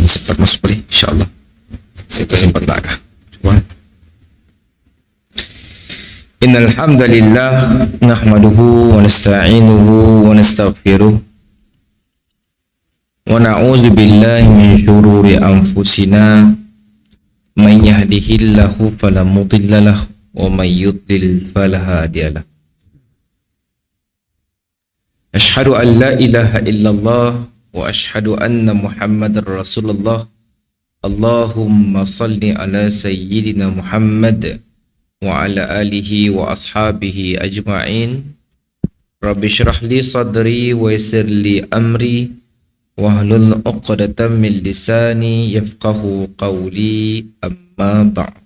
cepat masuk boleh, insyaAllah. Saya tersimpan tak? Cuba. Innal hamdalillah nahmaduhu wa nasta'inuhu wa nastaghfiruh wa na'udzu billahi min syururi anfusina may yahdihillahu fala mudhillalah wa may yudlil fala hadiyalah. Asyhadu an la ilaha illallah wa asyhadu anna Muhammadar Rasulullah. Allahumma salli ala sayyidina Muhammad wa ala alihi wa ashabihi ajma'in. Rabbi syrah li sadri wa yassir li amri wahlul 'uqdatam min lisani yafqahu qawli, amma ba'd.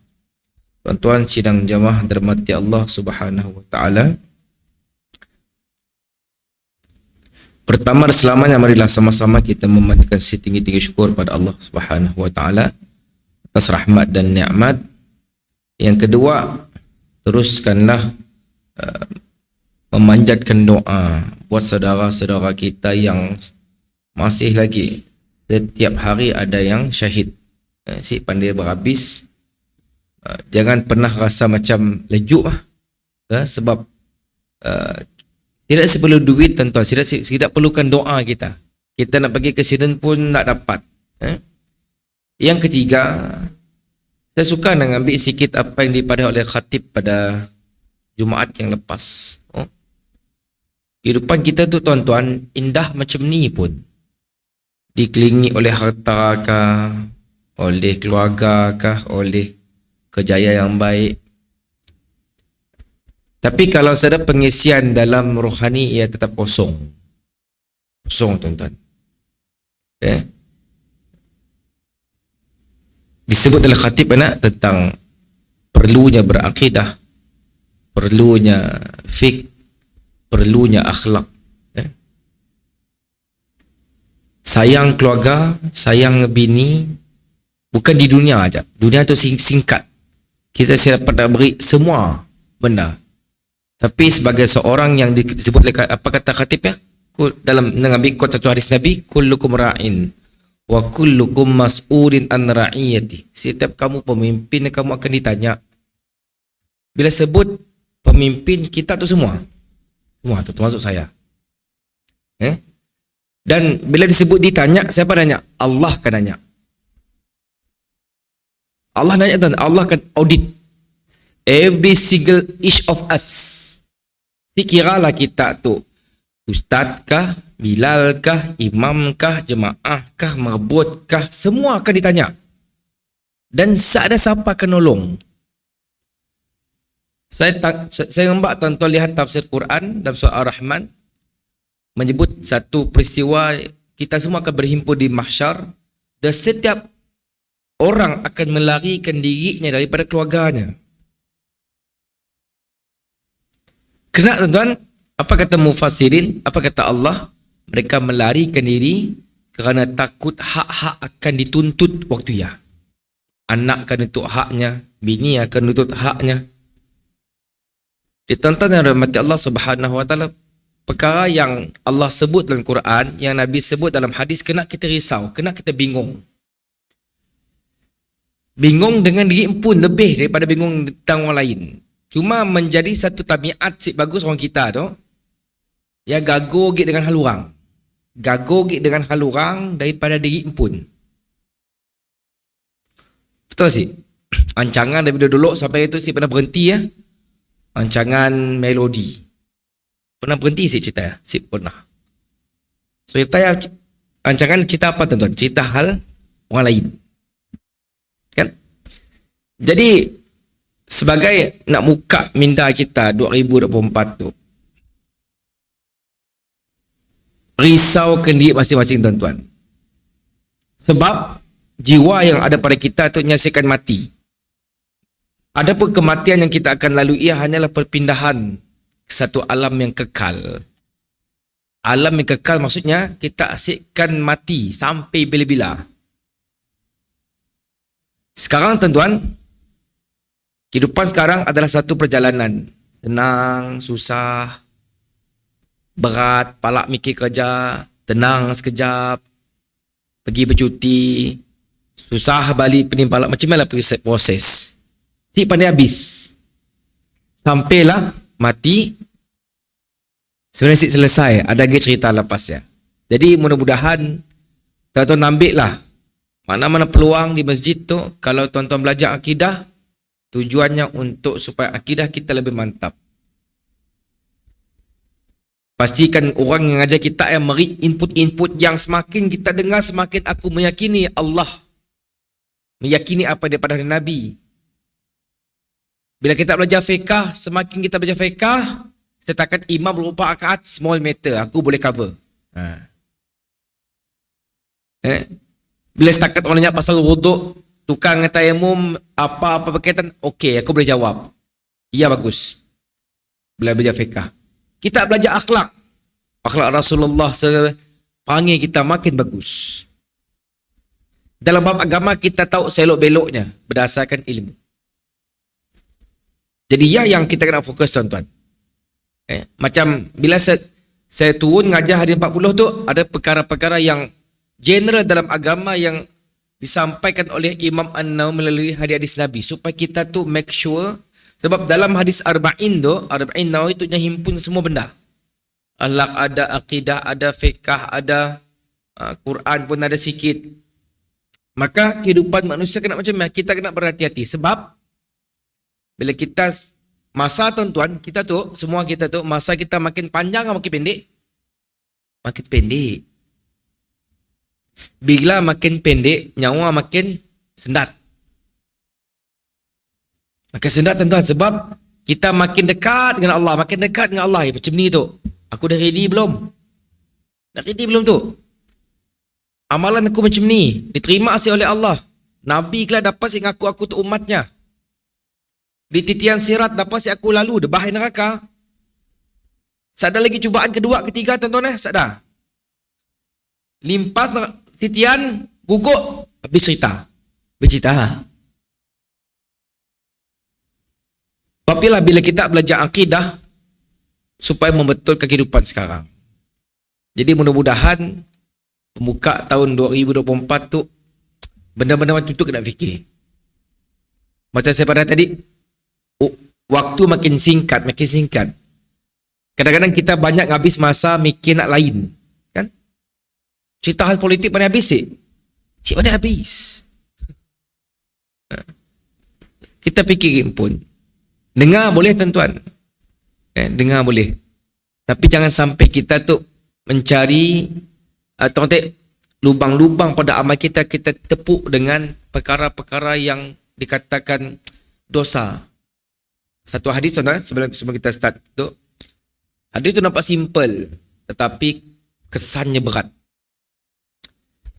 Tuan-tuan sidang jamaah dirahmati Allah Subhanahu wa taala. Pertama, selamanya marilah sama-sama kita memanjatkan setinggi-tinggi syukur pada Allah Subhanahu wa taala atas rahmat dan nikmat. Yang kedua, teruskanlah memanjatkan doa buat saudara-saudara kita yang masih lagi setiap hari ada yang syahid. Si pandai berhabis. Jangan pernah rasa macam lejuk sebab tidak perlu duit, tuan-tuan. Tidak perlukan doa kita. Kita nak pergi ke sidin pun tak dapat. Yang ketiga, saya suka nak ambil sikit apa yang dipadai oleh khatib pada Jumaat yang lepas. Kehidupan kita tu, tuan-tuan, indah macam ni pun. Dikelilingi oleh harta kah, oleh keluarga kah, oleh kejayaan yang baik. Tapi kalau ada pengisian dalam rohani, ia tetap kosong. Kosong, tuan-tuan. Disebut oleh khatib tentang perlunya berakidah, perlunya fiqh, perlunya akhlak. Sayang keluarga, sayang bini, bukan di dunia aja. Dunia tu singkat. Kita dapat beri semua benda. Tapi sebagai seorang yang disebut oleh apa kata khatib dalam mengambil quote satu hadis Nabi, kullukum ra'in wa kullukum mas'ulin an ra'iyati. Setiap kamu pemimpin, kamu akan ditanya. Bila sebut pemimpin, kita tu semua tu termasuk saya. Dan bila disebut ditanya, siapa nanya? Allah akan nanya. Allah nanya, dan Allah akan audit every single each of us. Kiralah kita tu ustaz kah, bilal kah, imam kah, jemaah kah, marbut kah, semua akan ditanya. Dan tak ada siapa akan nolong. Saya nampak tuan-tuan lihat tafsir Quran dalam surah Ar-Rahman menyebut satu peristiwa kita semua akan berhimpun di mahsyar dan setiap orang akan melarikan dirinya daripada keluarganya. Kena, tuan-tuan, apa kata mufassirin, apa kata Allah? Mereka melarikan diri kerana takut hak-hak akan dituntut waktu ya. Anak akan nuntut haknya, bini akan nuntut haknya. Tuan-tuan yang rahmati Allah Subhanahu wa taala, perkara yang Allah sebut dalam Quran, yang Nabi sebut dalam hadis, kena kita risau, kena kita bingung. Bingung dengan diri pun lebih daripada bingung tentang orang lain. Cuma menjadi satu tabiat si bagus orang kita tu, ya gago git dengan hal orang. Gago git dengan hal orang daripada diri pun. Betul sih? Ancangan daripada dulu sampai itu si pernah berhenti ya. Ancangan melodi. Pernah berhenti si cerita ya? Si pernah. So kita ya, ancangan cerita apa tuan-tuan? Cerita hal orang lain. Kan? Jadi sebagai nak buka minda kita 2024 tu, risaukan diri masing-masing, tuan-tuan. Sebab jiwa yang ada pada kita tu menyaksikan mati. Adapun kematian yang kita akan lalui ia hanyalah perpindahan ke satu alam yang kekal. Alam yang kekal maksudnya kita asyikkan mati sampai bila-bila. Sekarang, tuan-tuan, kehidupan sekarang adalah satu perjalanan. Senang, susah, berat, palak mikir kerja, tenang sekejap, pergi bercuti, Susah balik penimpalan. Macam mana proses? Si pandai habis. Sampailah mati. Sebenarnya si selesai. Ada lagi cerita lepas ya. Jadi mudah-mudahan tuan-tuan ambil lah mana-mana peluang di masjid tu. Kalau tuan-tuan belajar akidah, tujuannya untuk supaya akidah kita lebih mantap. Pastikan orang yang ajar kita yang beri input-input yang semakin kita dengar, semakin aku meyakini Allah, meyakini apa daripada Nabi. Bila kita belajar fiqah, semakin kita belajar fiqah, setakat imam berupa rakaat, small matter, aku boleh cover. Bila setakat orang tanya pasal wuduk, tukang tayamum, apa-apa berkaitan, okey, aku boleh jawab. Ya, bagus. Bila belajar fiqah. Kita belajar akhlak. Akhlak Rasulullah panggil kita makin bagus. Dalam bab agama kita tahu selok-beloknya berdasarkan ilmu. Jadi ya yang kita kena fokus tuan-tuan. Macam bila saya turun ngajar hari 40 tu, ada perkara-perkara yang general dalam agama yang disampaikan oleh Imam An-Nawawi melalui hadis-hadis Nabi. Supaya kita tu make sure. Sebab dalam hadis Arba'in tu, Arba'in Nawawi tu himpun semua benda. Akhlak ada, akidah ada, fiqah ada, Quran pun ada sikit. Maka kehidupan manusia kena macam mana? Kita kena berhati-hati. Sebab bila kita masa tuan-tuan, kita tu, semua kita tu, masa kita makin panjang atau makin pendek? Makin pendek. Bila makin pendek, nyawa makin sendat. Makin sendat tuan-tuan, sebab kita makin dekat dengan Allah, makin dekat dengan Allah. Macam ni tu. Aku dah ready belum? Dah ready belum tu? Amalan aku macam ni, diterima asih oleh Allah. Nabi kelah dapat si aku tu umatnya. Di titian sirat dapat si aku lalu, dah bahaya neraka. Sadar lagi cubaan kedua, ketiga tuan-tuan sadar. Limpas titian, gugur, habis cerita. Bercerita. Tapilah bila kita belajar akidah supaya membetulkan kehidupan sekarang. Jadi mudah-mudahan pembuka tahun 2024 tu benda-benda macam tu kena fikir. Macam saya pada tadi, waktu makin singkat, makin singkat. Kadang-kadang kita banyak habis masa mikir nak lain, kan? Cerita hal politik mana habis sih? Cik mana habis? Kita fikirin pun. Dengar boleh tuan-tuan. Dengar boleh. Tapi jangan sampai kita tu mencari atau lubang-lubang pada amal kita, kita tepuk dengan perkara-perkara yang dikatakan dosa. Satu hadis tuan-tuan, sebelum kita start tu. Hadis tu nampak simple, tetapi kesannya berat.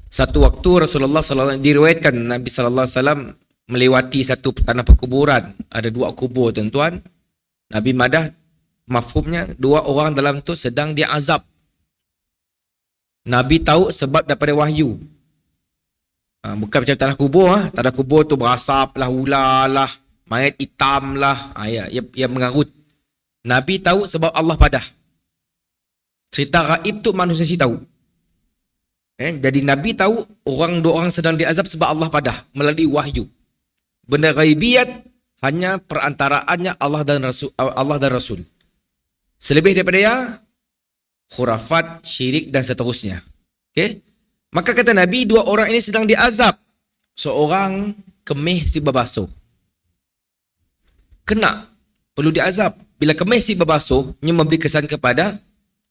Satu waktu Rasulullah SAW diriwayatkan Nabi SAW melewati satu tanah perkuburan. Ada dua kubur tuan-tuan. Nabi madah mafhumnya dua orang dalam tu sedang diazab. Nabi tahu sebab daripada wahyu. Bukan macam tanah kubur. Tanah kubur tu berasap lah, ular lah, mayat hitam lah. Ia mengarut. Nabi tahu sebab Allah padah. Cerita gaib tu manusia si tahu. Jadi Nabi tahu dua orang sedang diazab sebab Allah padah melalui wahyu. Benda ghaibiyat hanya perantaraannya Allah dan Rasul. Selebih daripada ya, khurafat, syirik dan seterusnya. Okay? Maka kata Nabi, dua orang ini sedang diazab. Seorang kemih si berbasuh. Kena, perlu diazab. Bila kemih si berbasuh, ia memberi kesan kepada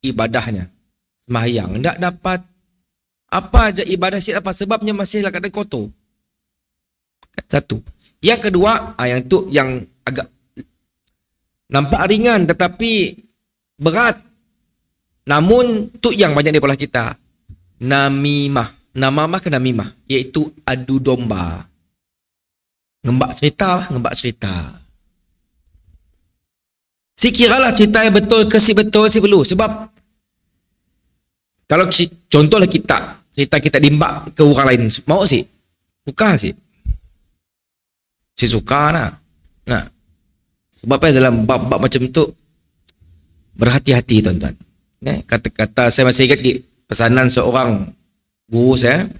ibadahnya. Sembahyang, tak dapat. Apa aja ibadah si dapat, sebabnya masih lah kadang kotor. Satu. Yang kedua, yang tu yang agak nampak ringan tetapi berat. Namun tu yang banyak di kepala kita. Namimah. Namamah ke namimah, iaitu adu domba. Ngembak cerita. Si kiralah cerita yang betul ke si betul si perlu. Sebab kalau contohlah cerita kita dimbak ke orang lain, mau sih? Suka sih? Si suka nak. Sebab dalam bab-bab macam tu berhati-hati tuan-tuan. Kata-kata saya masih ingat pesanan seorang guru saya.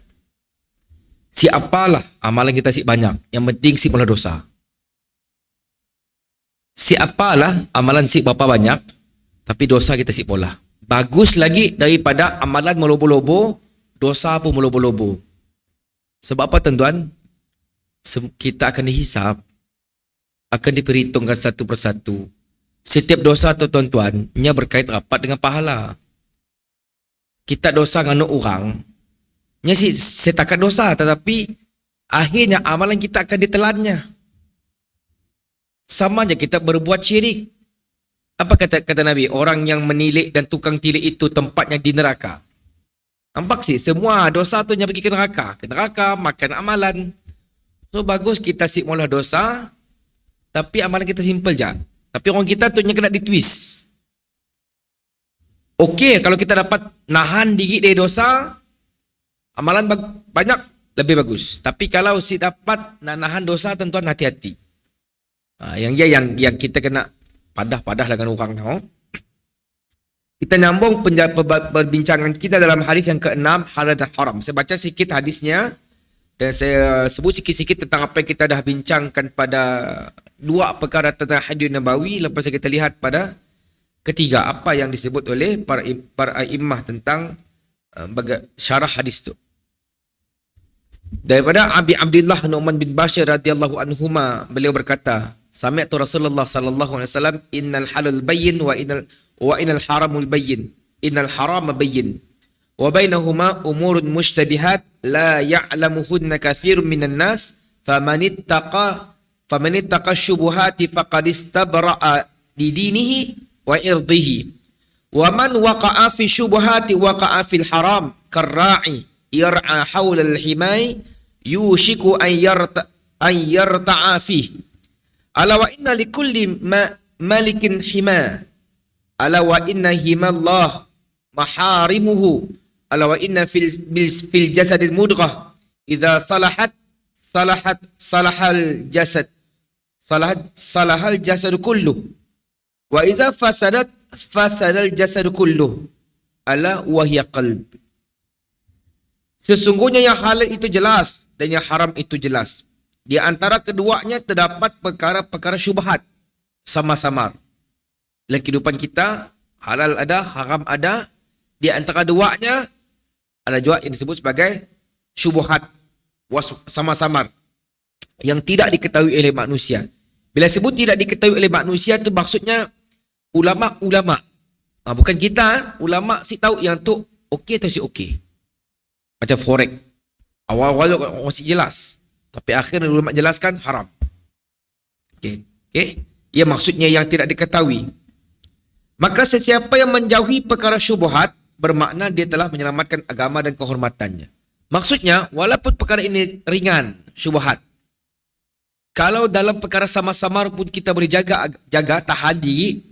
Si apalah amalan kita si banyak, yang penting si mula dosa. Si apalah amalan si berapa banyak, tapi dosa kita si pola. Bagus lagi daripada amalan melobo-lobo, dosa pun melobo-lobo. Sebab apa tuan-tuan? Kita akan dihisap, akan diperhitungkan satu persatu. Setiap dosa tu tuan-tuan, nya berkait rapat dengan pahala. Kita dosa dengan orang, nya si setakat dosa, tetapi akhirnya amalan kita akan ditelannya. Sama aja kita berbuat syirik. Apa kata Nabi? Orang yang menilik dan tukang tilik itu tempatnya di neraka. Nampak sih, semua dosa tu yang pergi ke neraka. Ke neraka, makan amalan. So bagus kita sik mula dosa, tapi amalan kita simple je. Tapi orang kita tu yang kena ditwist. Okey, kalau kita dapat nahan diri dari dosa, amalan banyak, lebih bagus. Tapi kalau si dapat nahan dosa, tuan-tuan hati-hati. Yang kita kena padah-padah dengan orang tahu. Kita nyambung perbincangan kita dalam hadis yang ke-6, halal dan haram. Saya baca sikit hadisnya dan saya sebut sikit-sikit tentang apa yang kita dah bincangkan pada dua perkara tentang hadis Nabawi. Lepas kita lihat pada ketiga apa yang disebut oleh para imam tentang syarah hadis itu. Daripada Abi Abdullah Nu'man bin Bashir radhiyallahu anhuma, beliau berkata, sami'tu Rasulullah sallallahu alaihi wasallam, innal halal bayyin wa innal haramul bayyin, innal harama bayyin wa bainahuma umurun mushtabihat la ya'lamuhunna katsirun minan nas famanittaqa syubuhati faqad istabra'a li dinihi wa irdihi wa man waqa'a fi syubuhati waqa'a fil haram karra'i yar'a hawla al-himay yushiku an yarta'a fihi. Ala wa inna likulli malikin hima. Ala wa inna himallah maharimuhu. Ala wa inna fil jasadil mudghah idza salahal jasad kulluh wa idza fasadal jasad kulluh. Ala wa hiya qalb. Sesungguhnya yang halal itu jelas dan yang haram itu jelas. Di antara keduanya terdapat perkara-perkara syubhat sama-sama. Dalam kehidupan kita, halal ada, haram ada. Di antara keduanya ada juga yang disebut sebagai syubhat sama-sama yang tidak diketahui oleh manusia. Bila sebut tidak diketahui oleh manusia itu maksudnya ulama-ulama. Bukan kita, ulama si tahu yang tu okey atau si okey. Macam forex. Awal-awal masih jelas. Tapi akhirnya ulama jelaskan haram. Okey. Ia maksudnya yang tidak diketahui. Maka sesiapa yang menjauhi perkara syubhat bermakna dia telah menyelamatkan agama dan kehormatannya. Maksudnya walaupun perkara ini ringan, syubhat. Kalau dalam perkara sama-sama pun kita boleh jaga tahan diri,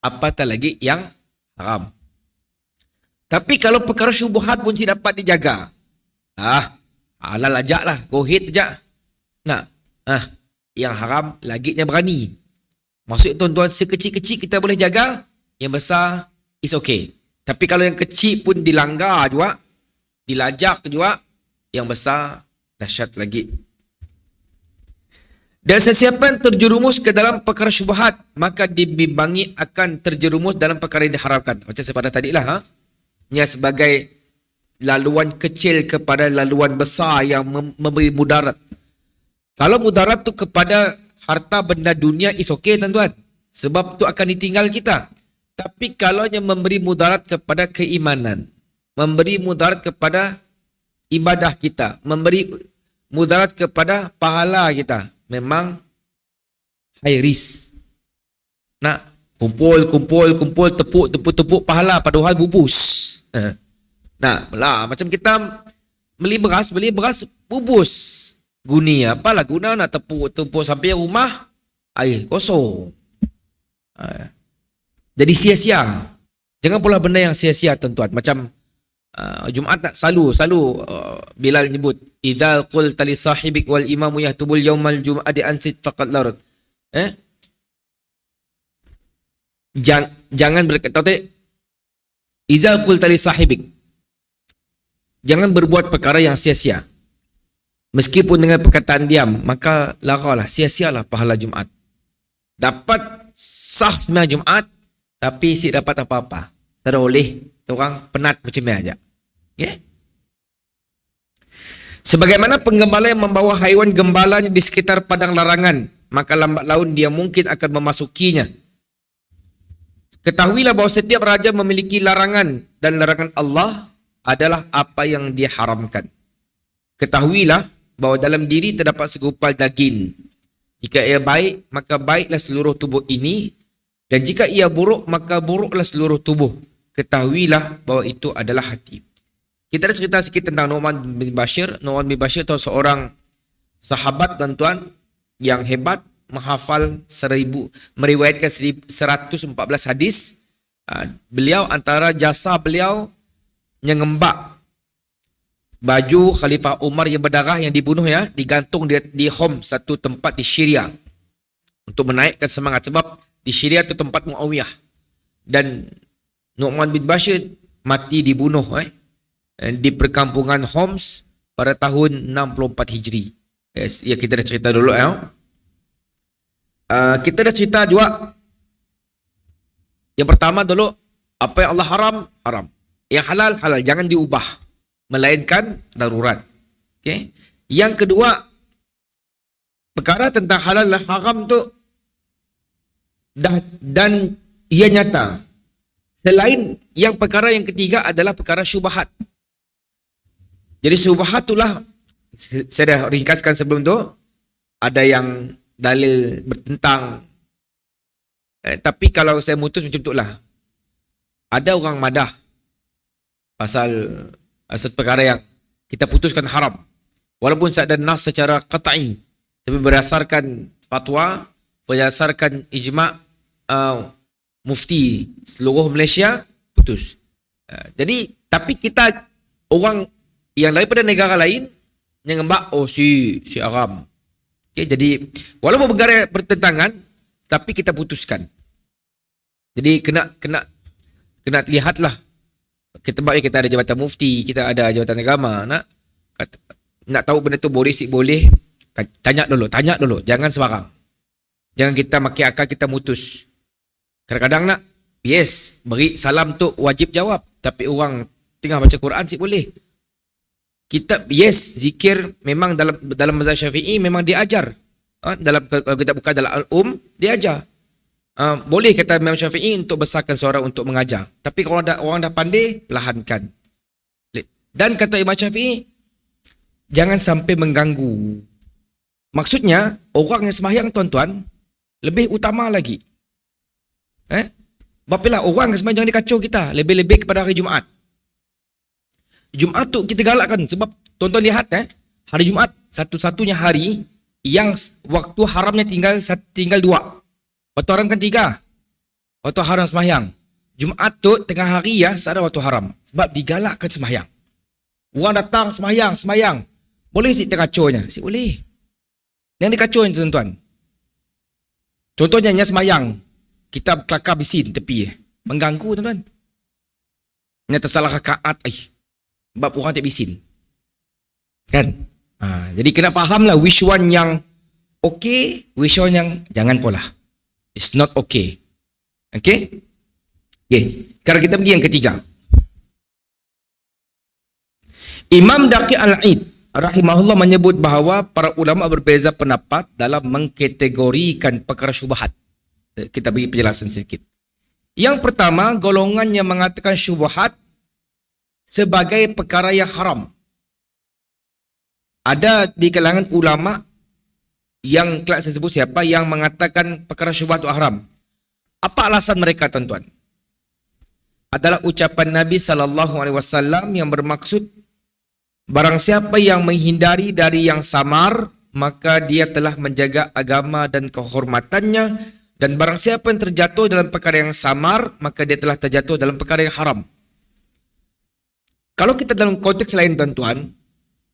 apatah lagi yang haram. Tapi kalau perkara syubhat pun tidak dapat dijaga, halal aja lah, go ahead aja. Yang haram laginya berani. Maksud tuan-tuan, sekecil-kecil kita boleh jaga, yang besar is okay. Tapi kalau yang kecil pun dilanggar juga, dilajak juga, yang besar dahsyat lagi. Dan sesiapa yang terjerumus ke dalam perkara syubhat, maka dibimbangi akan terjerumus dalam perkara yang diharamkan. Macam saya pada tadi lah, nya sebagai laluan kecil kepada laluan besar yang memberi mudarat. Kalau mudarat tu kepada harta benda dunia is okay tuan-tuan. Sebab tu akan ditinggal kita. Tapi kalau yang memberi mudarat kepada keimanan, memberi mudarat kepada ibadah kita, memberi mudarat kepada pahala kita, memang high risk. Kumpul, tepuk pahala padahal bubus. Macam kita beli beras bubus. Guni apalah guna nak tepuk sampai rumah air kosong. Jadi sia-sia. Jangan pula benda yang sia-sia tuan-tuan. Macam Jumaat nak selalu Bilal nyebut idzal qulta li sahibik wal imamu yahtubul yaumal jum'ati ansit faqad larut. Jangan berkata idzal qulta li sahibik. Jangan berbuat perkara yang sia-sia. meskipun dengan perkataan diam, maka laralah, sia-sialah pahala Jumaat. Dapat sah sembahyang Jumaat, tapi si dapat apa-apa. Tak ada oleh, orang penat macam ni aja. Okay? Sebagaimana penggembala yang membawa haiwan gembalanya di sekitar padang larangan, maka lambat laun dia mungkin akan memasukinya. Ketahuilah bahawa setiap raja memiliki larangan, dan larangan Allah adalah apa yang dia haramkan. Ketahuilah bahawa dalam diri terdapat segumpal daging. Jika ia baik, maka baiklah seluruh tubuh ini, dan jika ia buruk, maka buruklah seluruh tubuh. Ketahuilah bahawa itu adalah hati. Kita ada cerita sikit tentang Nu'man bin Bashir. Nu'man bin Bashir itu seorang sahabat, tuan-tuan, yang hebat, menghafal meriwayatkan 114 hadis. Beliau, antara jasa beliau, mengembak baju Khalifah Umar yang berdarah yang dibunuh, ya, digantung di Homs, satu tempat di Syria, untuk menaikkan semangat, sebab di Syria itu tempat Muawiyah. Dan Nu'man bin Bashir mati dibunuh di perkampungan Homs pada tahun 64 Hijri. Yes, ya, kita dah cerita dulu. Kita dah cerita juga. Yang pertama dulu, apa yang Allah haram, haram. Yang halal, halal. Jangan diubah, melainkan darurat. Okay? Yang kedua, perkara tentang halal dan haram tu dan ia nyata. Selain yang perkara yang ketiga adalah perkara syubhat. Jadi syubhat itulah, saya dah ringkaskan sebelum tu, ada yang dalil bertentang. Tapi kalau saya mutus macam tu lah. Ada orang madah pasal satu perkara yang kita putuskan haram. Walaupun tak ada nas secara qat'i, tapi berdasarkan fatwa, berdasarkan ijma' mufti seluruh Malaysia, putus. Jadi, tapi kita orang yang daripada negara lain yang ngembak, oh si haram. Okay, jadi walaupun perkara bertentangan, tapi kita putuskan. Jadi kena lihatlah. Kita ada jabatan mufti, kita ada jabatan agama, nak tahu benda tu boleh boleh, tanya dulu, jangan sembarang. Jangan kita makin akal kita mutus. Kadang-kadang yes, beri salam tu wajib jawab, tapi orang tengah baca Quran boleh. Kita yes, zikir memang dalam mazhab Syafi'i memang diajar. Kalau kita buka dalam dia ajar. Boleh kata Imam Syafi'i untuk besarkan seorang untuk mengajar. Tapi kalau orang dah pandai, perlahankan. Dan kata Imam Syafi'i, jangan sampai mengganggu. Maksudnya, orang yang sembahyang, tuan-tuan, lebih utama lagi. Bapilah orang yang sembahyang jangan dikacau kita. Lebih-lebih kepada hari Jumaat. Jumaat tu kita galakkan. Sebab, tuan-tuan lihat, hari Jumaat, satu-satunya hari yang waktu haramnya tinggal 2. Waktu haram kan 3. Waktu haram sembahyang. Jumaat tu tengah hari ya, tak ada waktu haram. Sebab digalakkan sembahyang. Orang datang sembahyang. Boleh si terkaconya? Si boleh. Yang dikacaunya tuan-tuan. Contohnya sembahyang. Kita kelakar bisin tepi. Mengganggu tuan-tuan. Ini tersalah rakaat. Sebab orang tak bisin. Kan? Jadi kena fahamlah which one yang okay, which one yang jangan pula. It's not okay. Okay? Okay. Sekarang kita pergi yang ketiga. Imam Daqi Al-Aid rahimahullah menyebut bahawa para ulama berbeza pendapat dalam mengkategorikan perkara syubhat. Kita bagi penjelasan sedikit. Yang pertama, golongan yang mengatakan syubhat sebagai perkara yang haram. Ada di kalangan ulama yang kelak saya sebut siapa yang mengatakan perkara syubhat itu haram. Apa alasan mereka, tuan-tuan? Adalah ucapan Nabi SAW yang bermaksud barang siapa yang menghindari dari yang samar, maka dia telah menjaga agama dan kehormatannya, dan barang siapa yang terjatuh dalam perkara yang samar, maka dia telah terjatuh dalam perkara yang haram. Kalau kita dalam konteks lain, tuan-tuan,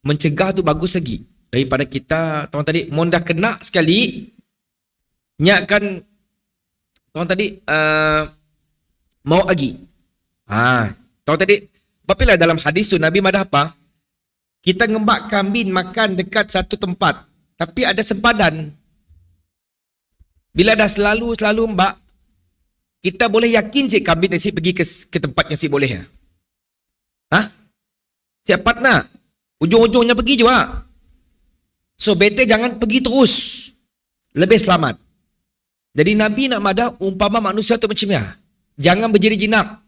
mencegah tu bagus lagi daripada kita, tuan tadi, mau dah kena sekali, nyakkan, tuan tadi, mau lagi. Tuan tadi, bapilah dalam hadis tu, Nabi madah apa? Kita ngembak kambing makan dekat satu tempat, tapi ada sempadan. Bila dah selalu mbak, kita boleh yakin si kambing si pergi ke tempat yang si boleh. Siapa nak? Ujung-ujungnya pergi juga. So better jangan pergi terus. Lebih selamat. Jadi Nabi nak madah umpama manusia tu macam ya. Jangan berjeri jinak.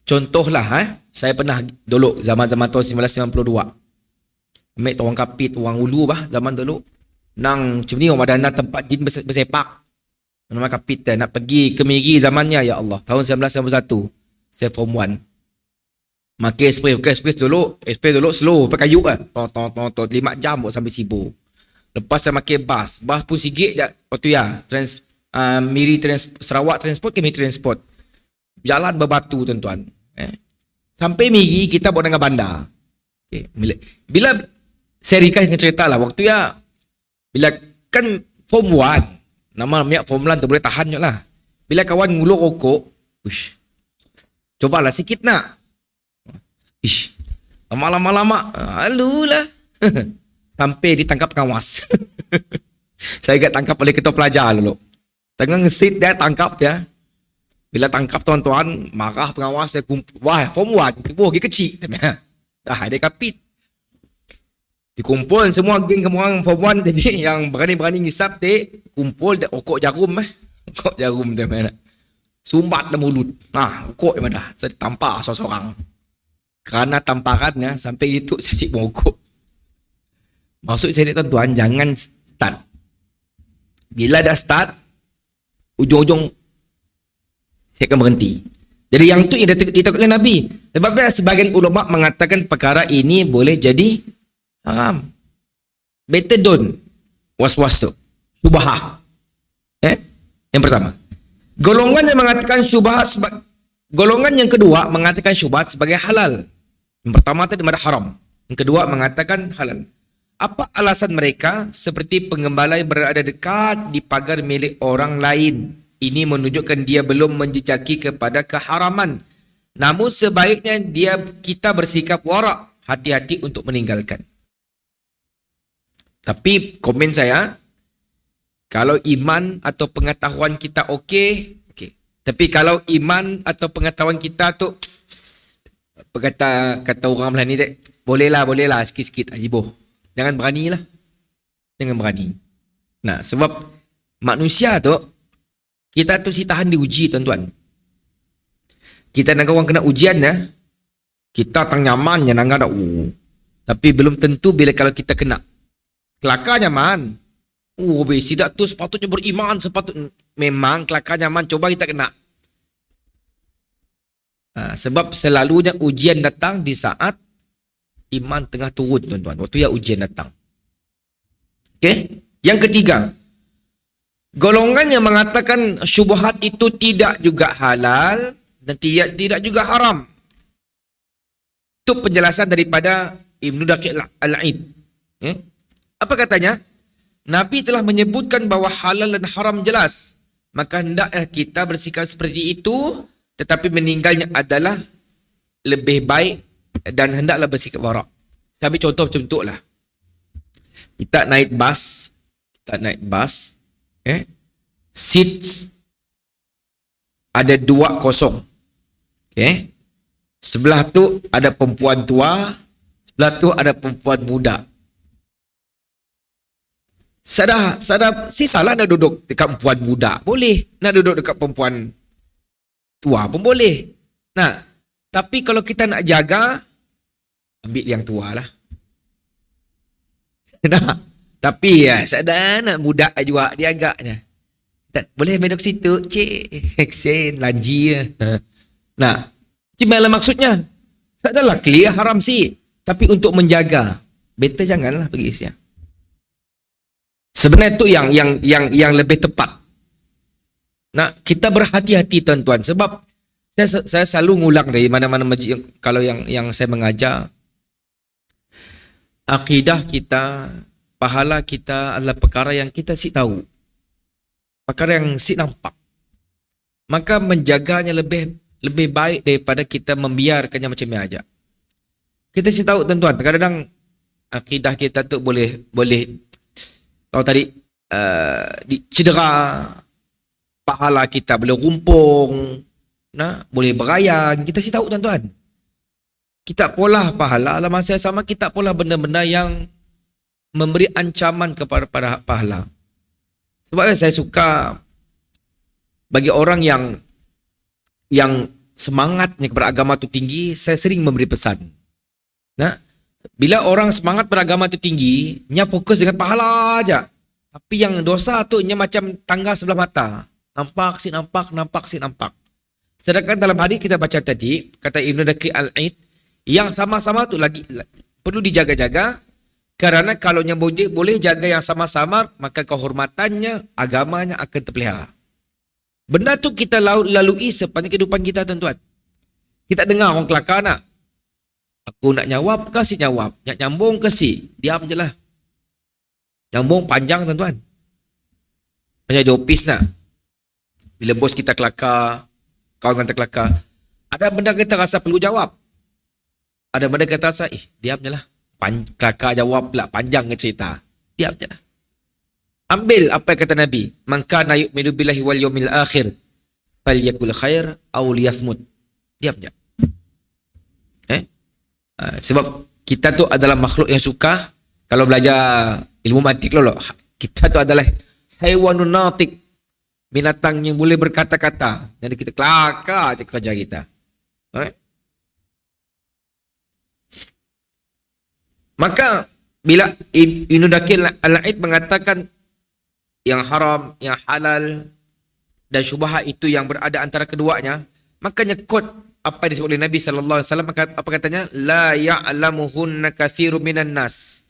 Contohlah, saya pernah dulu zaman-zaman tahun 1992. Ambil orang kapit, orang ulu zaman dulu. Nang macam ni orang madana tempat jin bersepak. Nama kapit nak pergi ke Miri zamannya, ya Allah. Tahun 1991. Saya form 1. Makai express dulu slow pakai kayu kan. 5 jam buat sampai Sibu. Lepas saya makai bas pun sikit je waktu ya. Miri Sarawak Transport ke Miri Transport. Jalan berbatu tuan-tuan. Sampai Miri kita bawa dengan bandar. Okay. Bila saya ringkas dengan cerita lah waktu ya, bila kan form 1, nama form 1 tu boleh tahan je lah. Bila kawan ngulur rokok, cobalah sikit nak. Lama-lama alulah. Sampai ditangkap pengawas. Saya ingat tangkap oleh ketua pelajar dulu. Tengah ngesit dia tangkap ya. Bila tangkap tuan-tuan, marah pengawas, dia kumpul. Wah, form 1, dia kecil. Dah dia kapit. Dikumpul semua geng orang form 1 jadi yang berani-berani ngisap kumpul dia okok jarum Okok jarum dia mana. Sumbat dalam mulut. Okok dia mana. Saya tampar seorang. Kerana tamparannya sampai itu saya sip mokok. Maksud saya tuan-tuan, jangan start. Bila dah start, ujung-ujung saya akan berhenti. Jadi yang tu yang ditakut oleh Nabi. Sebabnya sebagian ulama mengatakan perkara ini boleh jadi haram. Better don't was-was tu. Syubhah. Yang pertama. Golongan yang kedua mengatakan syubhat sebagai halal. Yang pertama tadi haram. Yang kedua mengatakan halal. Apa alasan mereka? Seperti pengembala yang berada dekat di pagar milik orang lain. Ini menunjukkan dia belum menjejaki kepada keharaman. Namun sebaiknya kita bersikap warak, hati-hati untuk meninggalkan. Tapi komen saya, kalau iman atau pengetahuan kita okey. Tapi kalau iman atau pengetahuan kita tu kata orang Melayu ni bolehlah sikit-sikit ajiboh. Jangan beranilah. Jangan berani. Nah, sebab manusia tu kita tu si tahan diuji tuan-tuan. Kita nak orang kena ujian ya. Kita tang nyaman yang nangga dak. Tapi belum tentu bila kalau kita kena. Kelakar nyaman. Sidak tu sepatutnya beriman, memang kelakar nyaman, coba kita kena. Sebab selalunya ujian datang di saat iman tengah turun tuan-tuan. Waktu ya ujian datang. Okey? Yang ketiga, golongan yang mengatakan syubhat itu tidak juga halal dan tidak juga haram. Itu penjelasan daripada Ibnu Daqiq Al-Aid. Apa katanya? Nabi telah menyebutkan bahawa halal dan haram jelas. Maka hendaklah kita bersikap seperti itu, tetapi meninggalnya adalah lebih baik dan hendaklah bersikap warak. Saya ambil contoh macam tu lah. Kita naik bas. Seats ada 2 kosong. Okay. Sebelah tu ada perempuan tua, sebelah tu ada perempuan muda. Sadar, si salah nak duduk dekat perempuan muda, boleh. Nak duduk dekat perempuan tua pun boleh. Nah, tapi kalau kita nak jaga, ambil yang tua lah. Nah, tapi ya, sadar nak muda juga dia agaknya. Tak boleh duduk situ, cik. Heksen, lanji ya. Nah, gimana maksudnya? Sadarlah clear haram sih, tapi untuk menjaga, better janganlah pergi siang. Sebenarnya itu yang lebih tepat. Nah, kita berhati-hati tuan-tuan, sebab saya selalu ngulang dari mana-mana majlis kalau yang saya mengajar, akidah kita, pahala kita adalah perkara yang kita si tahu. Perkara yang si nampak. Maka menjaganya lebih baik daripada kita membiarkannya macam ni aja. Kita sih tahu tuan-tuan, kadang-kadang akidah kita tu boleh tahu tadi cedera, pahala kita boleh rumpung, boleh berayang. Kita sih tahu tuan-tuan. Kita pola pahala, dalam masa yang sama kita pola benda-benda yang memberi ancaman kepada pahala. Sebab saya suka bagi orang yang semangatnya beragama tu tinggi, saya sering memberi pesan. Bila orang semangat beragama tu tinggi, nya fokus dengan pahala aja. Tapi yang dosa tu nya macam tangga sebelah mata. Nampak. Sedangkan dalam hadis kita baca tadi, kata Ibnu Daqiq Al-Aid, yang sama-sama tu lagi perlu dijaga-jaga, karena kalau nya boleh jaga yang sama-sama, maka kehormatannya, agamanya akan terpelihara. Benda tu kita lalui sepanjang kehidupan kita tuan-tuan. Kita dengar orang kelakar nak. Aku nak jawab, kasih jawab. Nak nyambung, kasih. Diam je lah. Nyambung panjang tuan-tuan. Macam di office nak. Bila bos kita kelakar, kawan kita kelakar, ada benda kita rasa perlu jawab. Ada benda kita rasa, diam je lah. Kelakar jawab pula, panjang ke cerita. Diam je lah. Ambil apa yang kata Nabi. Man kana yu'minu billahi wal yawmil akhir falyakul khair aw liyasmut. Diam je. Sebab kita tu adalah makhluk yang suka, kalau belajar ilmu mantik kita tu adalah haiwanun natik, binatang yang boleh berkata-kata. Jadi kita kelakar je kerja kita. Maka bila Ibnu Daqiq Al-Aid mengatakan yang haram, yang halal dan syubhat itu yang berada antara keduanya, makanya quote apa yang disebut oleh Nabi sallallahu alaihi wasallam, apa katanya? La ya'lamuhunna katsirun minan nas.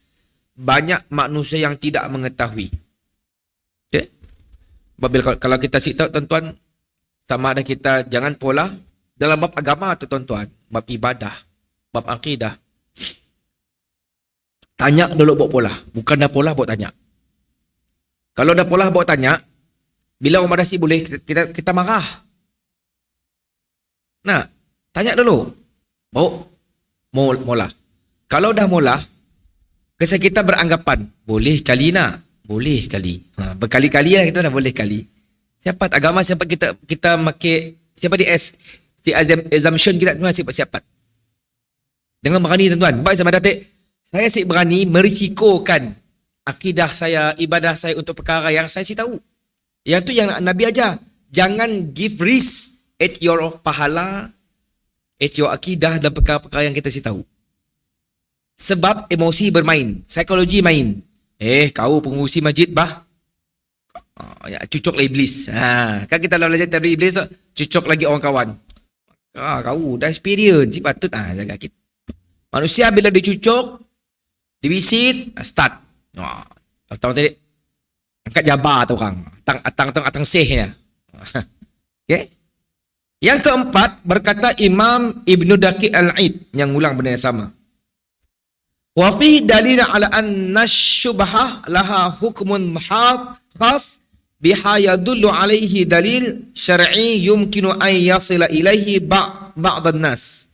Banyak manusia yang tidak mengetahui. Okay? Kalau kita sih tahu tuan-tuan, sama ada kita jangan pola dalam bab agama tu tuan-tuan, bab ibadah, bab akidah. Tanya dulu bawa pola, bukan dah pola bawa tanya. Kalau dah pola bawa tanya, bila orang marah boleh kita marah. Tanya dulu. Mula. Kalau dah mula, kesan kita beranggapan, boleh kali nak. Boleh kali. Berkali-kali lah kita dah boleh kali. Siapa agama, siapa kita make, siapa di assumption kita siapa. Dengan berani tuan-tuan. Baik sama datik, saya berani merisikokan akidah saya, ibadah saya untuk perkara yang saya tahu. Yang tu yang Nabi ajar. Jangan give risk at your pahala, at your akidah dan perkara-perkara yang kita tahu. Sebab emosi bermain, psikologi main. Kau pengurusi masjid bah. Cucuk lah iblis. Kan kita belajar dari iblis, cucuk lagi orang kawan. Kau dah experience, patut jaga kita. Manusia bila dicucuk, dibisit, start. Tahu tadi angkat jabar tu orang. Atang sehnya. Okay? Yang keempat, berkata Imam Ibnu Daqiq Al-Aid yang ulang benda yang sama. Wa fi dalil ala anna syubhah laha hukmun khas biha yadullu alaihi dalil syar'i yumkinu an yasila ilaihi ba'dan nas.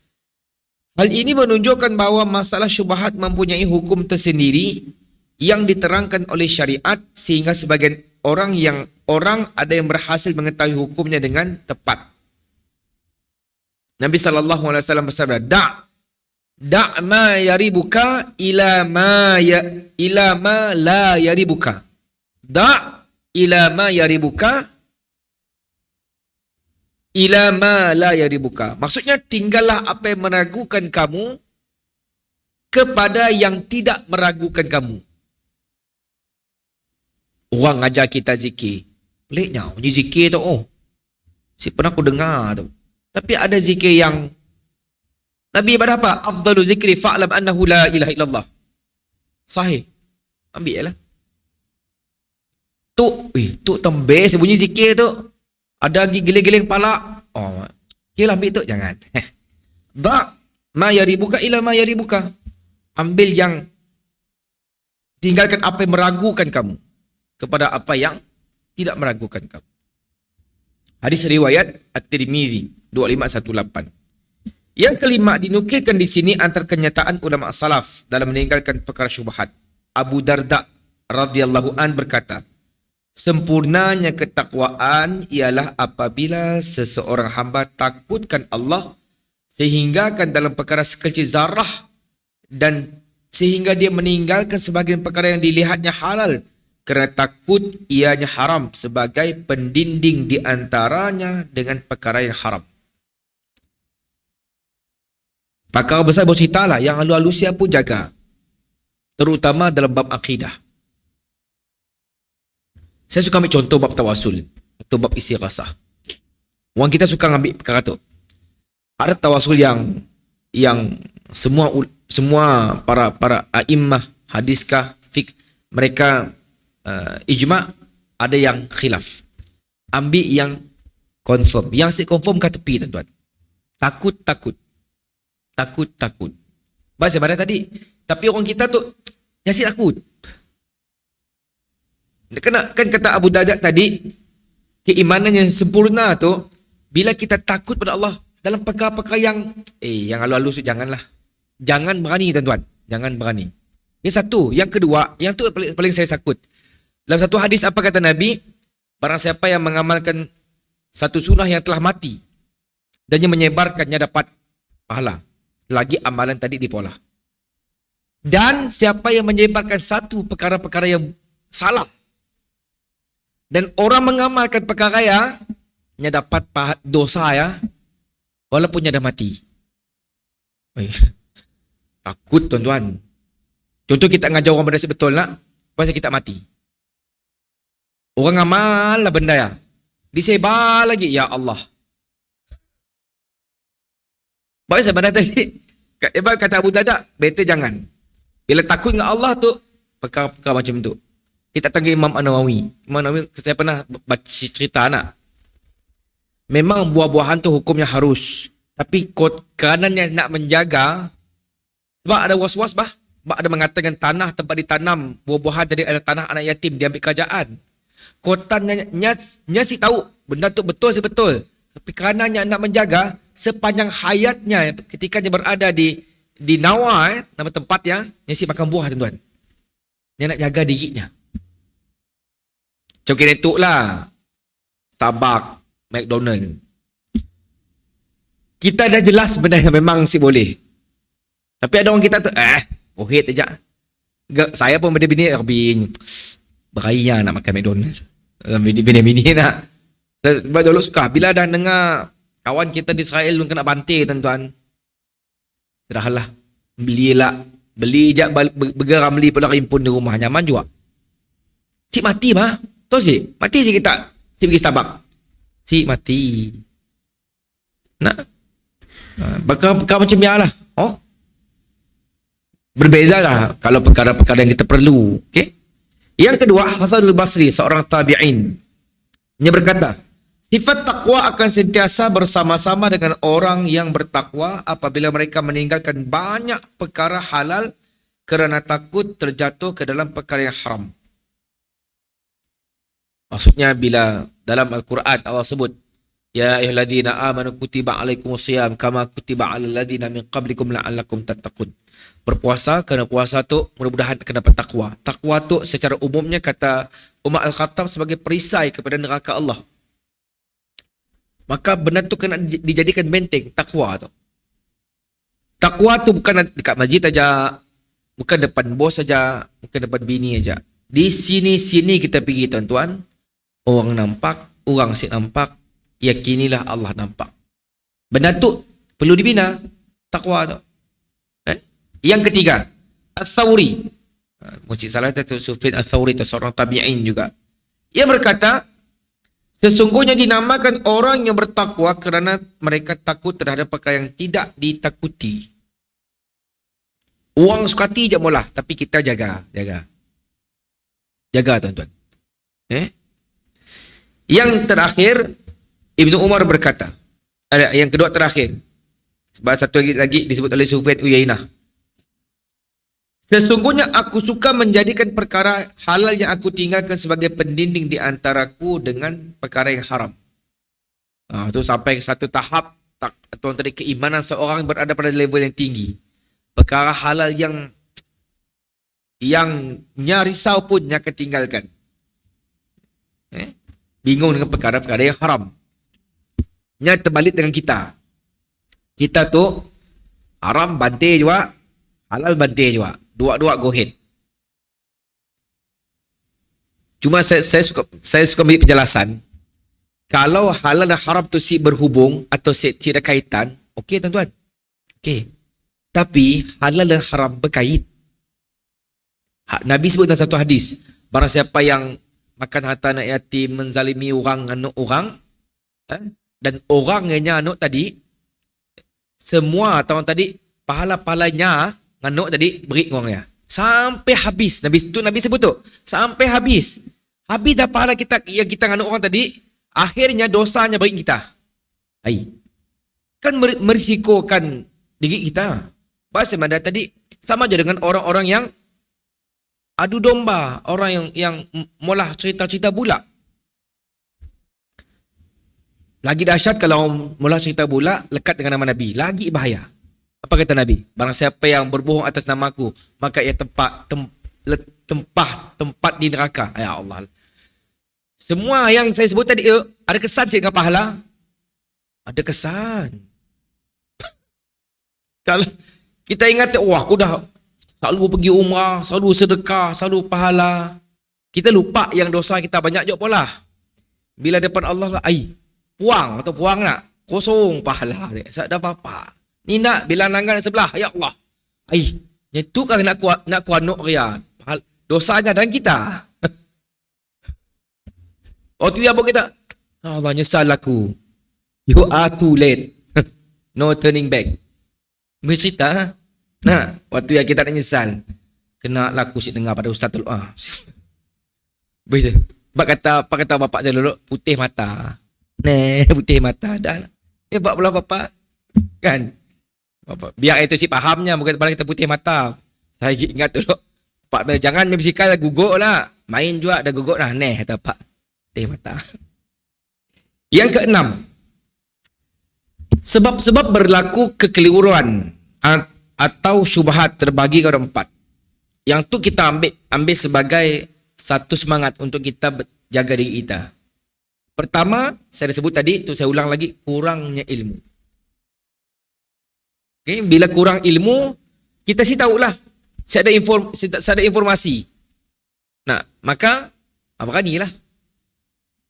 Hal ini menunjukkan bahawa masalah syubhat mempunyai hukum tersendiri yang diterangkan oleh syariat, sehingga sebagian orang ada yang berhasil mengetahui hukumnya dengan tepat. Nabi sallallahu alaihi wasallam bersabda, Da' ma yaribuka ila ma la yaribuka. Da' ila ma yaribuka ila ma la yaribuka. Maksudnya tinggallah apa yang meragukan kamu kepada yang tidak meragukan kamu. Orang ajar kita zikir. Peliknya, bunyi zikir tu si pernah aku dengar tu. Tapi ada zikir yang Nabi ibadah apa? Afdalu zikri fa'lam annahu la ilaha illallah. Sahih. Ambil lah. Tu tembes bunyi zikir tu. Ada giling-giling kepala. Kira ambil tu. Jangan. Da' ma yaribuka ila ma yaribuka. Ambil yang, tinggalkan apa yang meragukan kamu kepada apa yang tidak meragukan kamu. Hadis riwayat At-Tirmidzi 2518. Yang kelima, dinukilkan di sini antara kenyataan ulama salaf dalam meninggalkan perkara syubhat. Abu Darda radhiyallahu an berkata, sempurnanya ketakwaan ialah apabila seseorang hamba takutkan Allah sehingga kan dalam perkara sekecil zarah dan sehingga dia meninggalkan sebagian perkara yang dilihatnya halal kerana takut ianya haram sebagai pendinding di antaranya dengan perkara yang haram. Pakar besar bercerita lah, yang halus-halus pun jaga. Terutama dalam bab akidah. Saya suka ambil contoh bab tawasul atau bab istighasah. Orang kita suka ambil perkara tu. Ada tawasul yang semua para a'immah, hadiskah, fiqh, mereka ijma', ada yang khilaf. Ambil yang confirm. Yang si confirm kat tepi, tuan-tuan. Takut. Bahasa mana tadi? Tapi orang kita tu nasi takut. Kan kata Abu Darda tadi, keimanan yang sempurna tu bila kita takut pada Allah dalam perkara-perkara yang halus-halus janganlah. Jangan berani, tuan-tuan. Jangan berani. Yang satu, yang kedua, yang tu paling saya takut. Dalam satu hadis apa kata Nabi? Barang siapa yang mengamalkan satu sunnah yang telah mati dan yang menyebarkannya dapat pahala. Lagi amalan tadi dipolah. Dan siapa yang menyebarkan satu perkara-perkara yang salah dan orang mengamalkan perkara yang dapat dosa walaupun dia dah mati. Takut, tuan-tuan. Contoh kita ngajar orang benda betul nak, pasal kita mati. Orang amal lah benda disebar lagi, ya Allah. Baik sebenarnya tadi kata Abu Darda, better jangan. Bila takut dengan Allah tu, perkara-perkara macam tu. Kita tanya Imam An-Nawawi. Imam An-Nawawi, saya pernah baca cerita anak. Memang buah-buahan tu hukumnya harus. Tapi kerana nak menjaga, sebab ada was-was sebab ada mengatakan tanah tempat ditanam buah-buahan jadi ada tanah anak yatim diambil kerajaan. Kotannya si tahu benda tu betul sebetul. Tapi kerana nak menjaga sepanjang hayatnya ketika dia berada di Nawa, nama tempat yang si makan buah, tuan-tuan. Dia nak jaga diginya. Macam kira tu lah. Starbucks, McDonald. Kita dah jelas benda yang memang si boleh. Tapi ada orang kita tu, hate aja. Saya pun benda-bini, beraya nak makan McDonald. Bini-bini nak. Sebab dulu suka. Bila dah dengar kawan kita di Israel pun kena bantai, tuan-tuan. Sudahlah. Belilah. Beli je, bergeram beli pula rimpun di rumah. Nyaman juga. Si mati mah. Tahu si? Mati si kita. Si pergi Starbucks. Si mati. Nak? Perkara macam ni lah. Oh? Berbeza lah kalau perkara-perkara yang kita perlu. Okay? Yang kedua, Hasanul Basri, seorang tabi'in. Dia berkata, sifat takwa akan sentiasa bersama-sama dengan orang yang bertakwa apabila mereka meninggalkan banyak perkara halal kerana takut terjatuh ke dalam perkara yang haram. Maksudnya bila dalam Al-Quran Allah sebut, ya ayyuhalladzina amanu kutiba alaikumusiyam kama kutiba alal ladzina min qablikum la'allakum tattaqun. Berpuasa kerana puasa tu mudah-mudahan kena bertakwa. Takwa tu secara umumnya kata Umar Al-Khattab sebagai perisai kepada neraka Allah. Maka benda tu kena dijadikan benteng, takwa tu. Takwa tu bukan dekat masjid saja, bukan depan bos saja, bukan depan bini saja. Di sini-sini kita pergi, tuan-tuan. Orang nampak, orang si nampak, yakinilah Allah nampak. Benda tu perlu dibina, takwa tu. Yang ketiga, Ats-Tsauri. Mesti salah tu Sufyan Ats-Tsauri tu seorang tabi'in juga. Ia berkata, sesungguhnya dinamakan orang yang bertakwa kerana mereka takut terhadap perkara yang tidak ditakuti. Orang suka hati je mula, tapi kita jaga. Jaga, tuan-tuan. Yang terakhir, Ibnu Umar berkata, yang kedua terakhir, sebab satu lagi disebut oleh Sufyan Uyainah. Sesungguhnya aku suka menjadikan perkara halal yang aku tinggalkan sebagai pendinding di antaraku dengan perkara yang haram. Itu sampai ke satu tahap tak atau tadi keimanan seorang berada pada level yang tinggi. Perkara halal yang nya risau pun nya ketinggalkan. Bingung dengan perkara-perkara yang haram. Nya terbalik dengan kita. Kita tu haram bantai juga, halal bantai juga. Dua-dua go ahead. Cuma saya suka beri penjelasan. Kalau halal dan haram tu si berhubung atau si tidak kaitan, okey tuan-tuan. Okey. Tapi halal dan haram berkait. Nabi sebut dalam satu hadis, barang siapa yang makan harta anak yatim, menzalimi orang, anak orang, dan orangnya anak tadi, semua tahun tadi, pahala-pahalanya anak tadi, beri orangnya. Sampai habis. Nabi sebut tu. Sampai habis. Habis dah pahala kita yang kita anak orang tadi, akhirnya dosanya beri kita. Kan merisikokan diri kita. Bahasa mana tadi, sama je dengan orang-orang yang adu domba, orang yang mula cerita-cerita bulak. Lagi dahsyat kalau mula cerita bulak lekat dengan nama Nabi, lagi bahaya. Apa kata Nabi? Barang siapa yang berbohong atas namaku, maka ia tempat di neraka. Ya Allah. Semua yang saya sebut tadi ada kesan sikit dengan pahala? Ada kesan. Kalau kita ingat, wah aku dah selalu pergi umrah, selalu sedekah, selalu pahala. Kita lupa yang dosa kita banyak juga pula. Bila depan Allah lah, puang atau puang nak, kosong pahala. Tak ada apa-apa. Ni nak bila nangan sebelah, ya Allah. Itu kan nak kuat ya. Dosanya dan kita. Tu ya kita. Allah nyesal aku. You are too late. No turning back. Bercerita. Nah, waktu yang kita nak nyesal, kena laku si dengar pada ustaz tu. Apa kata bapak saya dulu, putih mata. Putih mata dah. Bak pula bapak. Kan? Bapak, biar itu si fahamnya, bukan pada kita putih mata. Saya ingat dulu. Pak jangan bersikal guguk lah. Main juga dah guguk lah. Kata pak. Putih mata. Yang keenam. Sebab-sebab berlaku kekeliruan atau syubhat terbagi kepada 4. Yang tu kita ambil sebagai satu semangat untuk kita jaga diri kita. Pertama, saya dah sebut tadi, tu saya ulang lagi, kurangnya ilmu. Okay, bila kurang ilmu, kita tahulah. Saya ada informasi. Nah, maka beranilah.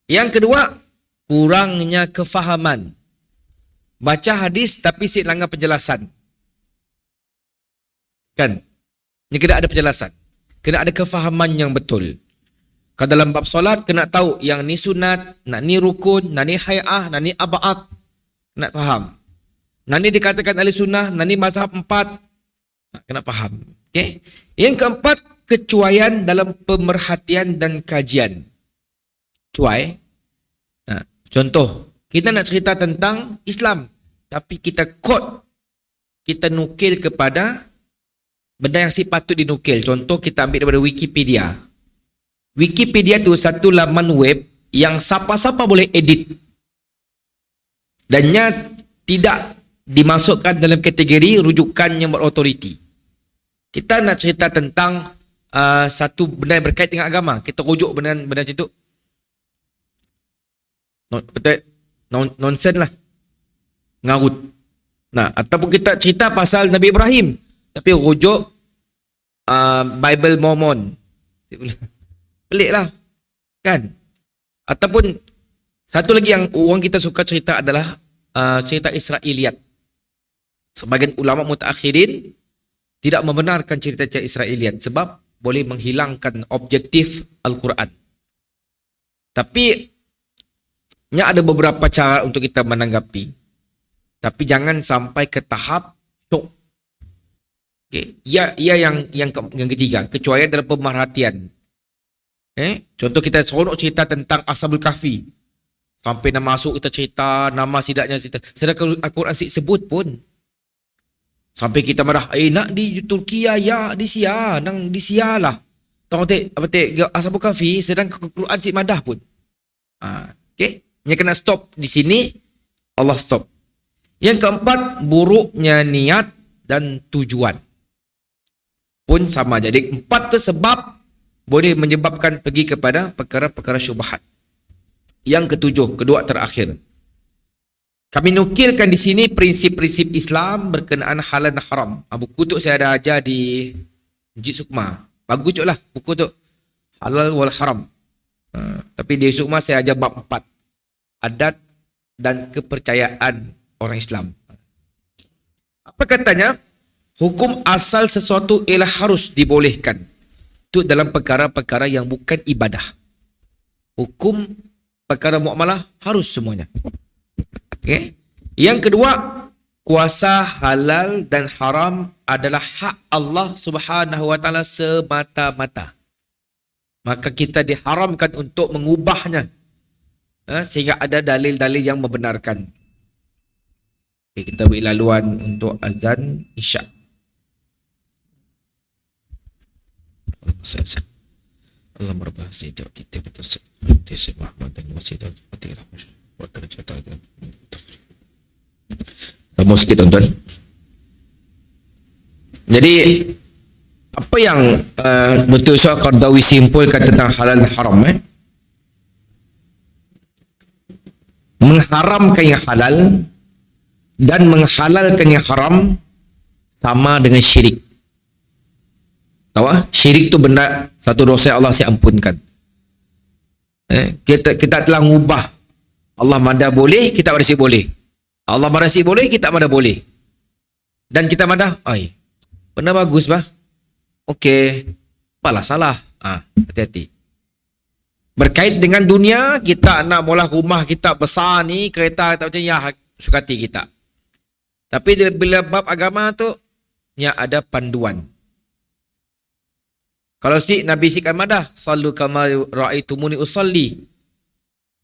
Yang kedua, kurangnya kefahaman. Baca hadis tapi langgar penjelasan. Kan? Ini kena ada penjelasan. Kena ada kefahaman yang betul. Kalau dalam bab solat, kena tahu yang ni sunat, nak ni rukun, nak ni hay'ah, nak ni aba'at. Kena faham. Nak ni dikatakan ahli sunnah, nak ni mazhab 4. Kena faham. Okay? Yang keempat, kecuaian dalam pemerhatian dan kajian. Cuai. Contoh, kita nak cerita tentang Islam, tapi kita kita nukil kepada benda yang patut dinukil. Contoh, kita ambil daripada Wikipedia. Wikipedia tu satu laman web yang siapa-siapa boleh edit. Dannya tidak dimasukkan dalam kategori rujukan yang berautoriti. Kita nak cerita tentang satu benda yang berkait dengan agama. Kita rujuk benda macam itu. Nonsense lah. Ngarut. Nah, ataupun kita cerita pasal Nabi Ibrahim, tapi rujuk Bible Mormon. Pelik lah. Kan? Ataupun satu lagi yang orang kita suka cerita adalah cerita Israiliyat. Sebagian ulama mutakhirin tidak membenarkan cerita-cerita Israiliyat sebab boleh menghilangkan objektif Al-Quran. Tapi ada beberapa cara untuk kita menanggapi. Tapi jangan sampai ke tahap syok. Okay. Yang ketiga, kecuali dalam pemerhatian. Contoh kita seronok cerita tentang Ashabul Kahfi. Sampai nak masuk kita cerita, nama sidaknya cerita. Sedangkan Al-Quran sebut pun. Sampai kita marah, nak di Turki ya, di Sia, nang di Sia lah. Tahu Ashabul Kahfi sedangkan Al-Quran madah pun. Okay. Yang kena stop di sini, Allah stop. Yang keempat, buruknya niat dan tujuan pun sama. Jadi 4 tu sebab boleh menyebabkan pergi kepada perkara-perkara syubhat. Yang ketujuh, kedua terakhir, kami nukilkan di sini prinsip-prinsip Islam berkenaan halal dan haram. Buku tu saya ada ajar di Masjid Sukma. Bagus je lah buku tu. Halal wal haram. Tapi di Sukma saya ajar bab 4. Adat dan kepercayaan orang Islam. Apa katanya? Hukum asal sesuatu ialah harus dibolehkan. Itu dalam perkara-perkara yang bukan ibadah. Hukum perkara muamalah harus semuanya. Okay. Yang kedua, kuasa halal dan haram adalah hak Allah Subhanahu wa taala semata-mata. Maka kita diharamkan untuk mengubahnya. Sehingga ada dalil-dalil yang membenarkan. Okay, kita beri laluan untuk azan Isya. Allah berbahasa itu titip betul titip Muhammad dan wasilah fatihah wa darajat sama sikit tonton. Jadi apa yang Muhammad Qardawi simpulkan tentang halal dan haram, mengharamkan yang halal dan menghalalkan yang haram sama dengan syirik. Tahu syirik tu benda satu dosa yang Allah si ampunkan. Kita telah mengubah. Allah mada boleh, kita mada si boleh. Allah mada si boleh, kita mada boleh. Dan kita mada, benda bagus bah. Okey, apalah salah. Hati-hati. Berkait dengan dunia, kita nak mula rumah kita besar ni, kereta tak macam ya sukati kita. Tapi bila bab agama tu, nya ada panduan. Kalau Nabi sikap madah, sallu kama ra'aitumuni usalli.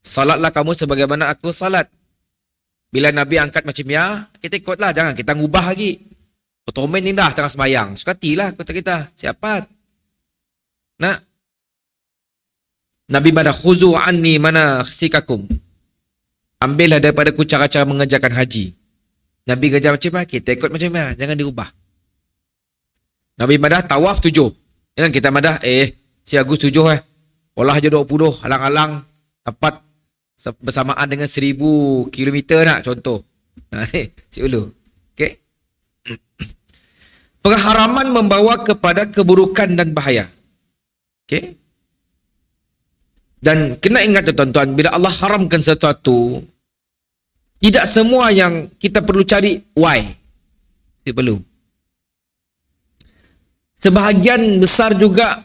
Salatlah kamu sebagaimana aku salat. Bila Nabi angkat macam ya, kita ikutlah, jangan kita ngubah lagi. Otomen ni dah tengah sembahyang. Sukatilah kota kita. Siapa? Nah. Nabi madah khuzu anni manaksikakum. Ambillah daripada ku cara-cara mengerjakan haji. Nabi kerja macam mana? Kita ikut macam mana? Jangan dirubah. Nabi madah tawaf 7. Jangan kita madah, si Agus 7 olah je 20, halang-halang dapat bersamaan dengan 1000 kilometer nak contoh. Si ulu. Okey. Pengharaman membawa kepada keburukan dan bahaya. Okey. Dan kena ingat tuan-tuan, bila Allah haramkan sesuatu, tidak semua yang kita perlu cari why. Tidak perlu. Sebahagian besar juga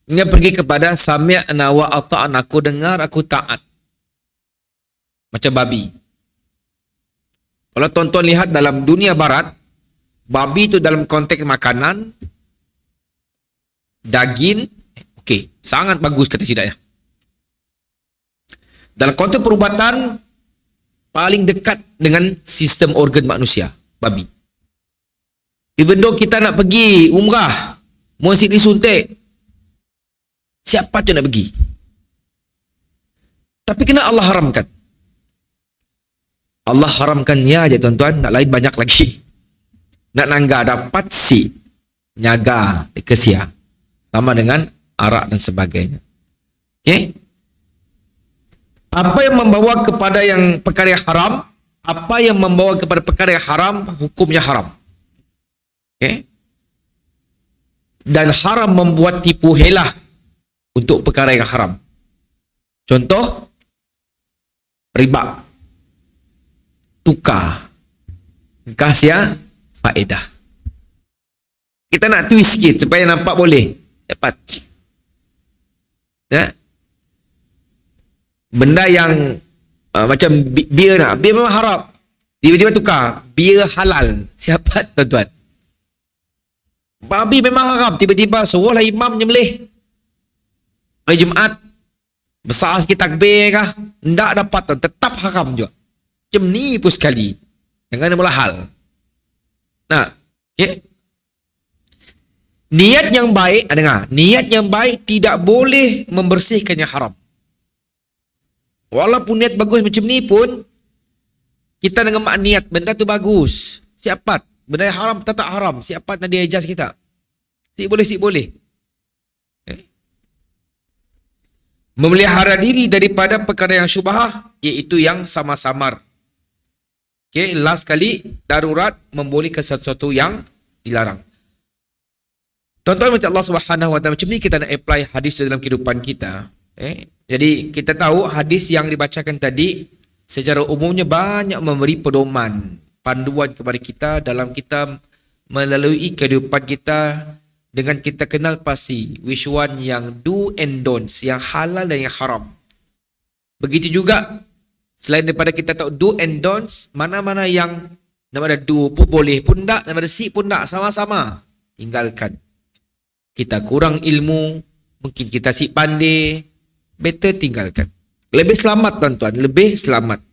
dia pergi kepada sami'na wa ata'na, aku dengar, aku taat. Macam babi. Kalau tuan-tuan lihat dalam dunia barat, babi itu dalam konteks makanan, daging, okey, sangat bagus kata sidaknya. Dalam konteks perubatan, paling dekat dengan sistem organ manusia, babi. Even though kita nak pergi umrah, mesti disuntik. Siapa tu nak pergi? Tapi kena Allah haramkan. Allah haramkannya aja tuan-tuan, nak lain banyak lagi. Nak nangga dapat si, nyaga, kesia. Sama dengan arak dan sebagainya. Okey? Apa yang membawa kepada yang perkara yang haram, apa yang membawa kepada perkara yang haram, hukumnya haram. Okay. Dan haram membuat tipu helah untuk perkara yang haram. Contoh, riba, tukar, kasih faedah. Kita nak twist sikit supaya nampak boleh dapat. Ya? Benda yang macam bir nak, bir memang haram. Tiba-tiba tukar, bir halal. Siapa tuan-tuan? Babi memang haram, tiba-tiba suruhlah imam nyembelih. Hari Jumaat besar sikit takbir kah? Tak dapat, tetap haram juga. Macam ni pun sekali. Yang kena mula hal. Nah, okay. Niat yang baik, dengar, niat yang baik tidak boleh membersihkan yang haram. Walaupun niat bagus macam ni pun, Kita dengan mak niat benda tu bagus. Siapa? Benda yang haram tak haram. Siapa nak dia ijaz kita? Si boleh. Memelihara diri daripada perkara yang syubhah, iaitu yang samar-samar. Okey, last kali, darurat membolehkan sesuatu yang dilarang. Tuan-tuan macam Allah Subhanahu Wa Taala, macam ni kita nak apply hadis dalam kehidupan kita. Jadi kita tahu hadis yang dibacakan tadi secara umumnya banyak memberi pedoman, panduan kepada kita dalam kita melalui kehidupan kita dengan kita kenal pasti which one yang do and don'ts, yang halal dan yang haram. Begitu juga selain daripada kita tahu do and don'ts, mana-mana yang daripada do pun boleh pun tak, daripada si pun tak, sama-sama tinggalkan. Kita kurang ilmu, mungkin kita si pandai, better tinggalkan. Lebih selamat tuan-tuan, lebih selamat.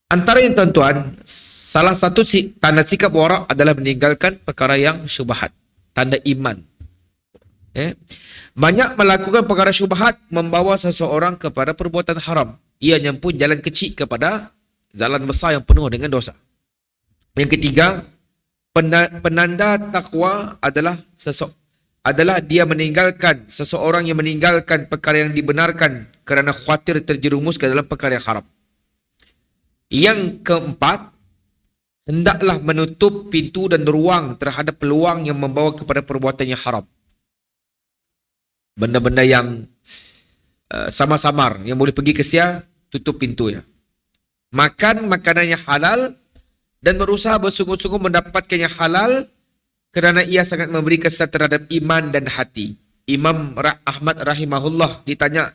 Antara yang tuan-tuan, salah satu tanda sikap warak adalah meninggalkan perkara yang syubhat. Tanda iman. Banyak melakukan perkara syubhat membawa seseorang kepada perbuatan haram. Ianya pun jalan kecil kepada jalan besar yang penuh dengan dosa. Yang ketiga, penanda takwa adalah dia meninggalkan, seseorang yang meninggalkan perkara yang dibenarkan kerana khawatir terjerumus ke dalam perkara yang haram. Yang keempat, hendaklah menutup pintu dan ruang terhadap peluang yang membawa kepada perbuatan yang haram. Benda-benda yang samar-samar, yang boleh pergi ke sia, tutup pintunya. Makan makanan yang halal dan berusaha bersungguh-sungguh mendapatkan yang halal kerana ia sangat memberi kesan terhadap iman dan hati. Imam Ahmad rahimahullah ditanya,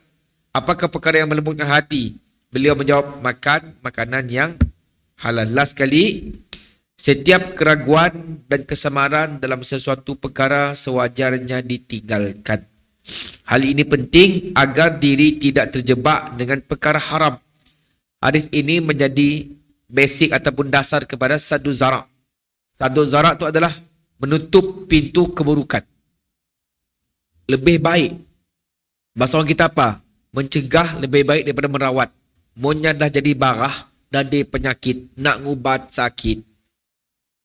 apakah perkara yang melembutkan hati? Beliau menjawab, makan makanan yang halal. Last kali, setiap keraguan dan kesamaran dalam sesuatu perkara sewajarnya ditinggalkan. Hal ini penting agar diri tidak terjebak dengan perkara haram. Hadis ini menjadi basic ataupun dasar kepada saddu zara'. Saddu zara' itu adalah menutup pintu keburukan. Lebih baik. Bahasa orang kita apa? Mencegah lebih baik daripada merawat. Monya dah jadi barah, dah ada penyakit, nak ngubat sakit.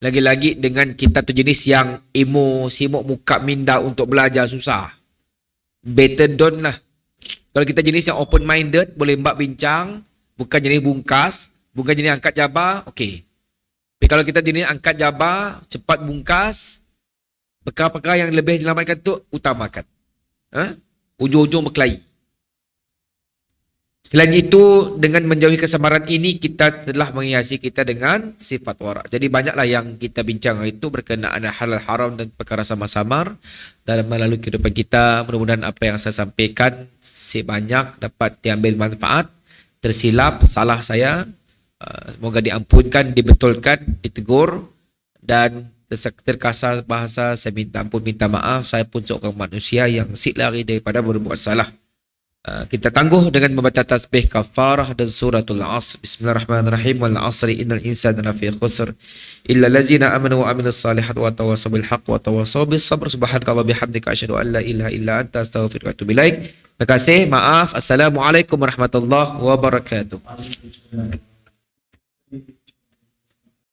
Lagi-lagi dengan kita tu jenis yang emo, simuk muka minda untuk belajar susah. Better don't lah. Kalau kita jenis yang open-minded, boleh mbak bincang, bukan jenis bungkas, bukan jenis angkat jabar, okey. Tapi kalau kita jenis angkat jabar, cepat bungkas, perkara-perkara yang lebih dilamatkan tu utamakan. Ujung-ujung berkelahi. Selain itu, dengan menjauhi kesamaran ini, kita telah menghiasi kita dengan sifat warak. Jadi banyaklah yang kita bincang itu berkenaan halal haram dan perkara samar-samar dalam melalui kehidupan kita. Mudah-mudahan apa yang saya sampaikan sebanyak dapat diambil manfaat. Tersilap, salah saya. Semoga diampunkan, dibetulkan, ditegur. Dan terkasar bahasa, saya minta ampun, minta maaf. Saya pun seorang manusia yang lari daripada berbuat salah. Kita tangguh dengan membaca tasbih kafarah dan suratul Asr. Bismillahirrahmanirrahim. Wal 'asri innal insana lafi khusr illa allazina amanu wa amilus salihat wa tawassaw bil haqq wa tawassaw bis sabr. Subhanakallahumma bihamdika asyhadu an la ilaha illa anta astaghfiruka wa atubu ilaik. Terima kasih. Maaf. Assalamualaikum warahmatullahi wabarakatuh.